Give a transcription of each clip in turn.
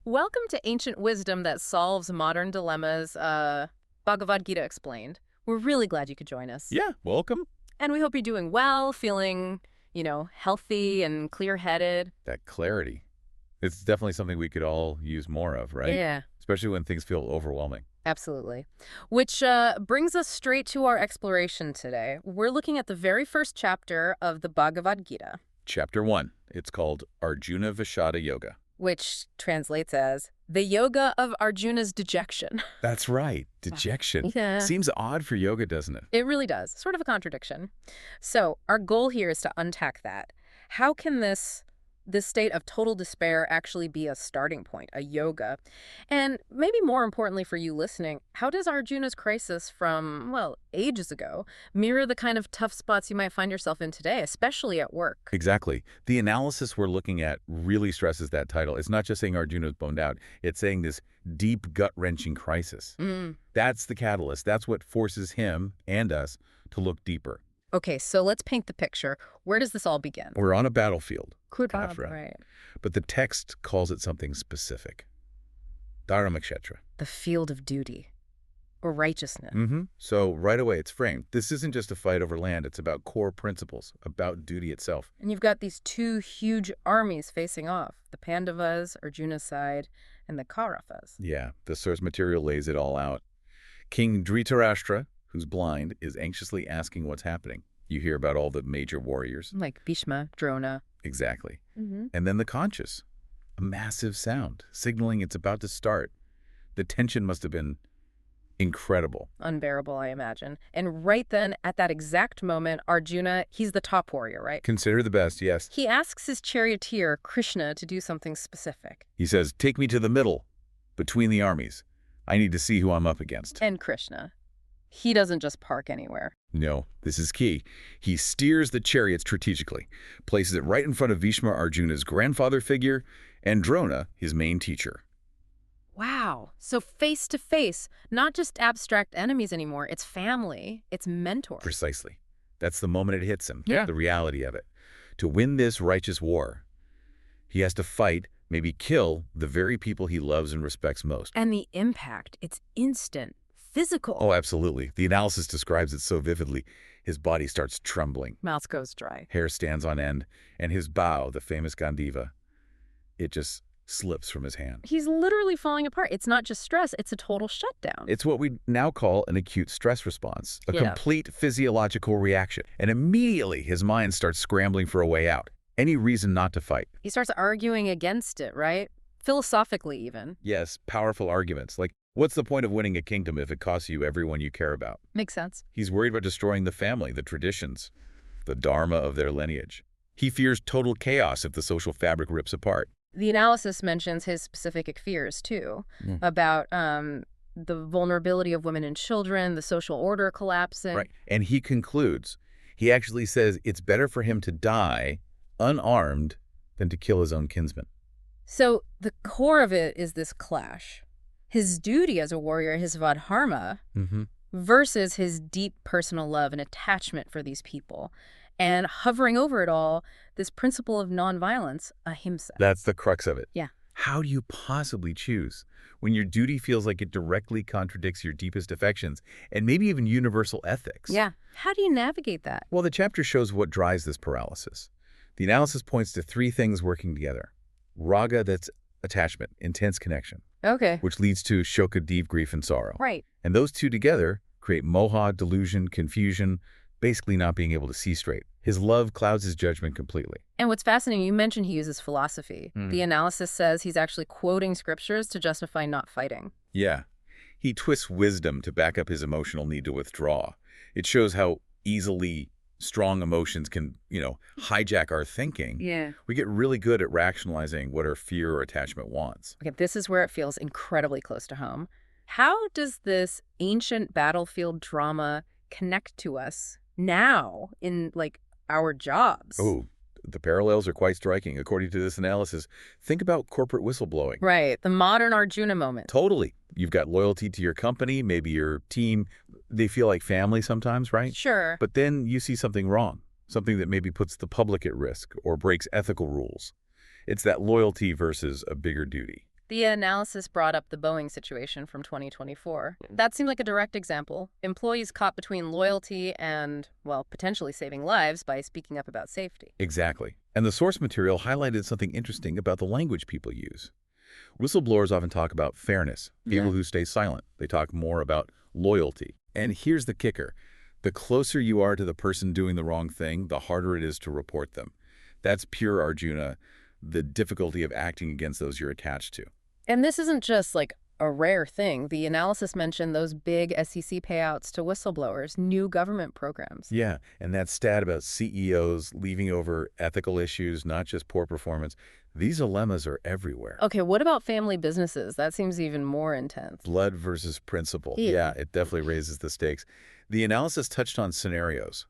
Welcome to Ancient Wisdom that solves modern dilemmas, Bhagavad Gita explained. We're really glad you could join us. Yeah, welcome. And we hope you're doing well, feeling, healthy and clear-headed. That clarity. It's definitely something we could all use more of, right? Yeah, Especially when things feel overwhelming. absolutely. Which brings us straight to our exploration today. We're looking at the very first chapter of the Bhagavad Gita, Chapter 1. It's called Arjuna Vishada Yoga. which translates as the yoga of Arjuna's dejection. That's right. Dejection. Yeah. Seems odd for yoga, doesn't it? It really does. Sort of a contradiction. So our goal here is to unpack that. How can this state of total despair actually be a starting point, a yoga? And maybe more importantly for you listening, how does Arjuna's crisis from, well, ages ago, mirror the kind of tough spots you might find yourself in today, especially at work? Exactly. The analysis we're looking at really stresses that title. It's not just saying Arjuna's boned out. It's saying this deep, gut-wrenching crisis. That's the catalyst. That's what forces him and us to look deeper. Okay, so let's paint the picture. Where does this all begin? We're on a battlefield. Right. But the text calls it something specific. Dharmakshetra. The field of duty or righteousness. So right away it's framed. This isn't just a fight over land. It's about core principles, about duty itself. And you've got these two huge armies facing off, the Pandavas, Arjuna's side, and the Kauravas. Yeah, the source material lays it all out. King Dhritarashtra, who's blind, is anxiously asking what's happening. You hear about all the major warriors. Like Bhishma, Drona. Exactly. And then the conscious. A massive sound, signaling it's about to start. The tension must have been incredible. Unbearable, I imagine. And right then, at that exact moment, Arjuna, he's the top warrior, right? Consider the best, yes. He asks his charioteer, Krishna, to do something specific. He says, take me to the middle, between the armies. I need to see who I'm up against. And Krishna, he doesn't just park anywhere. No, this is key. He steers the chariot strategically, places it right in front of Bhishma, Arjuna's grandfather figure, and Drona, his main teacher. Wow. So face to face, not just abstract enemies anymore. It's family. It's mentors. Precisely. That's the moment it hits him, Yeah. the reality of it. To win this righteous war, he has to fight, maybe kill, the very people he loves and respects most. And the impact, it's instant, physical. Oh, absolutely. The analysis describes it so vividly. His body starts trembling, Mouth goes dry. hair stands on end, and his bow, the famous Gandiva, it just slips from his hand. He's literally falling apart. It's not just stress, it's a total shutdown. It's what we now call an acute stress response, a Yeah. complete physiological reaction. And immediately his mind starts scrambling for a way out, any reason not to fight. He starts arguing against it, right? Philosophically, even. Yes, powerful arguments, like, what's the point of winning a kingdom if it costs you everyone you care about? Makes sense. He's worried about destroying the family, the traditions, the dharma of their lineage. He fears total chaos if the social fabric rips apart. The analysis mentions his specific fears, too, about the vulnerability of women and children, the social order collapsing. Right. And he concludes, he actually says it's better for him to die unarmed than to kill his own kinsman. So the core of it is this clash. His duty as a warrior, his vadharma, versus his deep personal love and attachment for these people. And hovering over it all, this principle of nonviolence, ahimsa. That's the crux of it. Yeah. How do you possibly choose when your duty feels like it directly contradicts your deepest affections and maybe even universal ethics? Yeah. How do you navigate that? Well, the chapter shows what drives this paralysis. The analysis points to three things working together. Raga, that's attachment, intense connection, Okay. which leads to shoka, deep grief and sorrow. Right. And those two together create moha, delusion, confusion, basically not being able to see straight. His love clouds his judgment completely. And what's fascinating, you mentioned he uses philosophy. The analysis says he's actually quoting scriptures to justify not fighting. Yeah. He twists wisdom to back up his emotional need to withdraw. It shows how easily strong emotions can, hijack our thinking. Yeah. We get really good at rationalizing what our fear or attachment wants. Okay, this is where it feels incredibly close to home. How does this ancient battlefield drama connect to us now in, our jobs? Oh, the parallels are quite striking. According to this analysis, think about corporate whistleblowing. Right, the modern Arjuna moment. Totally. You've got loyalty to your company, maybe your team. They feel like family sometimes, right? Sure. But then you see something wrong, something that maybe puts the public at risk or breaks ethical rules. It's that loyalty versus a bigger duty. The analysis brought up the Boeing situation from 2024. That seemed like a direct example. Employees caught between loyalty and, well, potentially saving lives by speaking up about safety. Exactly. And the source material highlighted something interesting about the language people use. Whistleblowers often talk about fairness. People who stay silent, they talk more about loyalty. And here's the kicker. The closer you are to the person doing the wrong thing, the harder it is to report them. That's pure Arjuna, the difficulty of acting against those you're attached to. And this isn't just like a rare thing. The analysis mentioned those big SEC payouts to whistleblowers, new government programs. Yeah, and that stat about CEOs leaving over ethical issues, not just poor performance, these dilemmas are everywhere. Okay, what about family businesses? That seems even more intense. Blood versus principle. Yeah. Yeah, it definitely raises the stakes. The analysis touched on scenarios.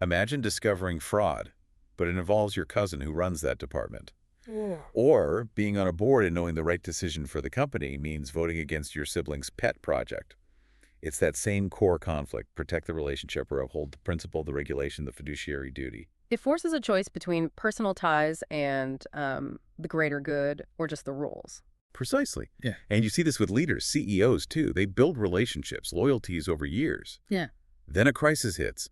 Imagine discovering fraud, but it involves your cousin who runs that department. Or being on a board and knowing the right decision for the company means voting against your sibling's pet project. It's that same core conflict: protect the relationship or uphold the principle, the regulation, the fiduciary duty. It forces a choice between personal ties and the greater good, or just the rules. Precisely. Yeah. And you see this with leaders, CEOs too. They build relationships, loyalties over years. Yeah. Then a crisis hits,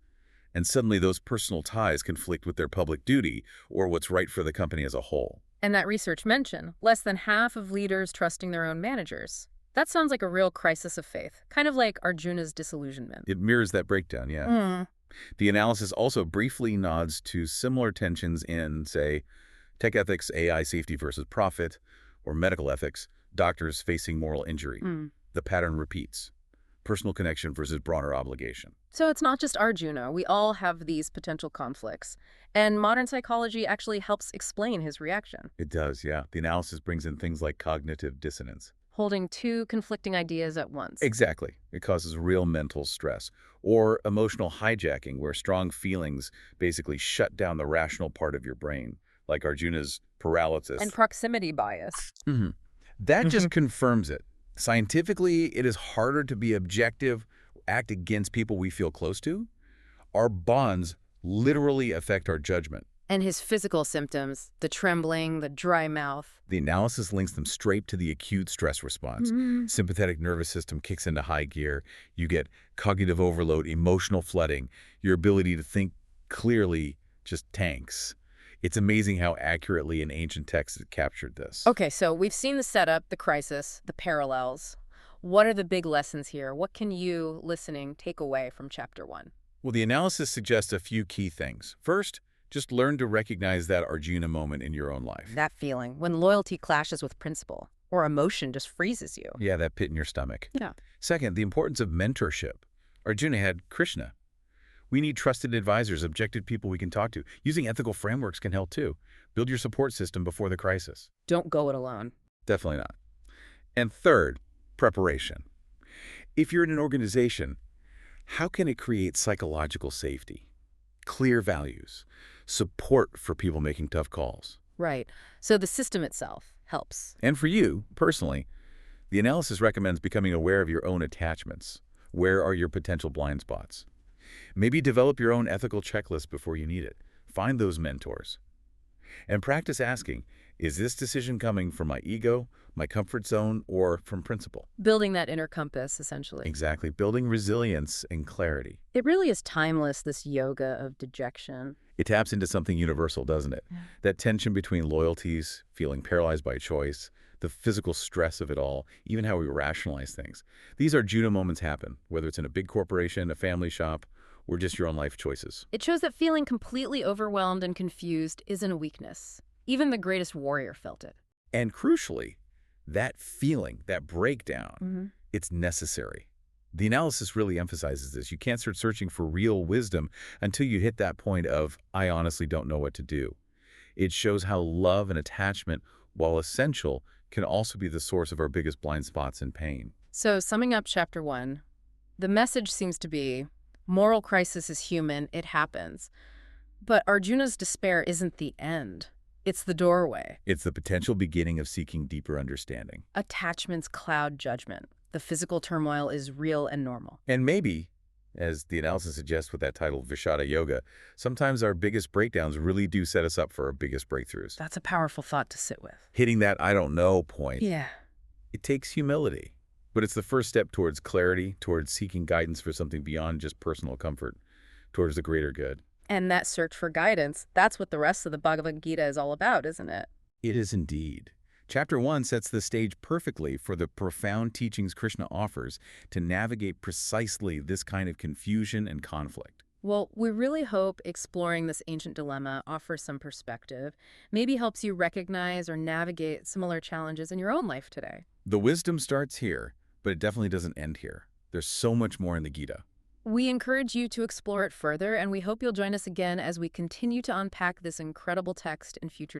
and suddenly those personal ties conflict with their public duty or what's right for the company as a whole. And that research mentioned less than half of leaders trusting their own managers. That sounds like a real crisis of faith, kind of like Arjuna's disillusionment. It mirrors that breakdown, yeah. The analysis also briefly nods to similar tensions in, say, tech ethics, AI safety versus profit, or medical ethics, doctors facing moral injury. The pattern repeats. Personal connection versus broader obligation. So it's not just Arjuna. We all have these potential conflicts. And modern psychology actually helps explain his reaction. It does, yeah. The analysis brings in things like cognitive dissonance. Holding two conflicting ideas at once. Exactly. It causes real mental stress. Or emotional hijacking, where strong feelings basically shut down the rational part of your brain, like Arjuna's paralysis. And proximity bias. That just confirms it. Scientifically, it is harder to be objective, act against people we feel close to. Our bonds literally affect our judgment. And his physical symptoms, the trembling, the dry mouth. The analysis links them straight to the acute stress response. Sympathetic nervous system kicks into high gear. You get cognitive overload, emotional flooding. Your ability to think clearly just tanks. It's amazing how accurately an ancient text has captured this. Okay, so we've seen the setup, the crisis, the parallels. What are the big lessons here? What can you, listening, take away from Chapter 1? Well, the analysis suggests a few key things. First, just learn to recognize that Arjuna moment in your own life. That feeling, when loyalty clashes with principle, or emotion just freezes you. Yeah, that pit in your stomach. Yeah. Second, the importance of mentorship. Arjuna had Krishna. We need trusted advisors, objective people we can talk to. Using ethical frameworks can help too. Build your support system before the crisis. Don't go it alone. Definitely not. And third, preparation. If you're in an organization, how can it create psychological safety, clear values, support for people making tough calls? Right. So the system itself helps. And for you, personally, the analysis recommends becoming aware of your own attachments. Where are your potential blind spots? Maybe develop your own ethical checklist before you need it. Find those mentors. And practice asking, is this decision coming from my ego, my comfort zone, or from principle? Building that inner compass, essentially. Exactly. Building resilience and clarity. It really is timeless, this yoga of dejection. It taps into something universal, doesn't it? Yeah. That tension between loyalties, feeling paralyzed by choice, the physical stress of it all, even how we rationalize things. These Arjuna moments happen, whether it's in a big corporation, a family shop, or just your own life choices. It shows that feeling completely overwhelmed and confused isn't a weakness. Even the greatest warrior felt it. And crucially, that feeling, that breakdown, it's necessary. The analysis really emphasizes this. You can't start searching for real wisdom until you hit that point of, I honestly don't know what to do. It shows how love and attachment, while essential, can also be the source of our biggest blind spots and pain. So summing up Chapter 1, the message seems to be, moral crisis is human, it happens. But Arjuna's despair isn't the end. It's the doorway. It's the potential beginning of seeking deeper understanding. Attachments cloud judgment. The physical turmoil is real and normal. And maybe as the analysis suggests with that title, Vishada Yoga, sometimes our biggest breakdowns really do set us up for our biggest breakthroughs. That's a powerful thought to sit with. Hitting that I don't know point, Yeah. it takes humility. But it's the first step towards clarity, towards seeking guidance for something beyond just personal comfort, towards the greater good. And that search for guidance, that's what the rest of the Bhagavad Gita is all about, isn't it? It is indeed. Chapter 1 sets the stage perfectly for the profound teachings Krishna offers to navigate precisely this kind of confusion and conflict. Well, we really hope exploring this ancient dilemma offers some perspective, maybe helps you recognize or navigate similar challenges in your own life today. The wisdom starts here, but it definitely doesn't end here. There's so much more in the Gita. We encourage you to explore it further, and we hope you'll join us again as we continue to unpack this incredible text in future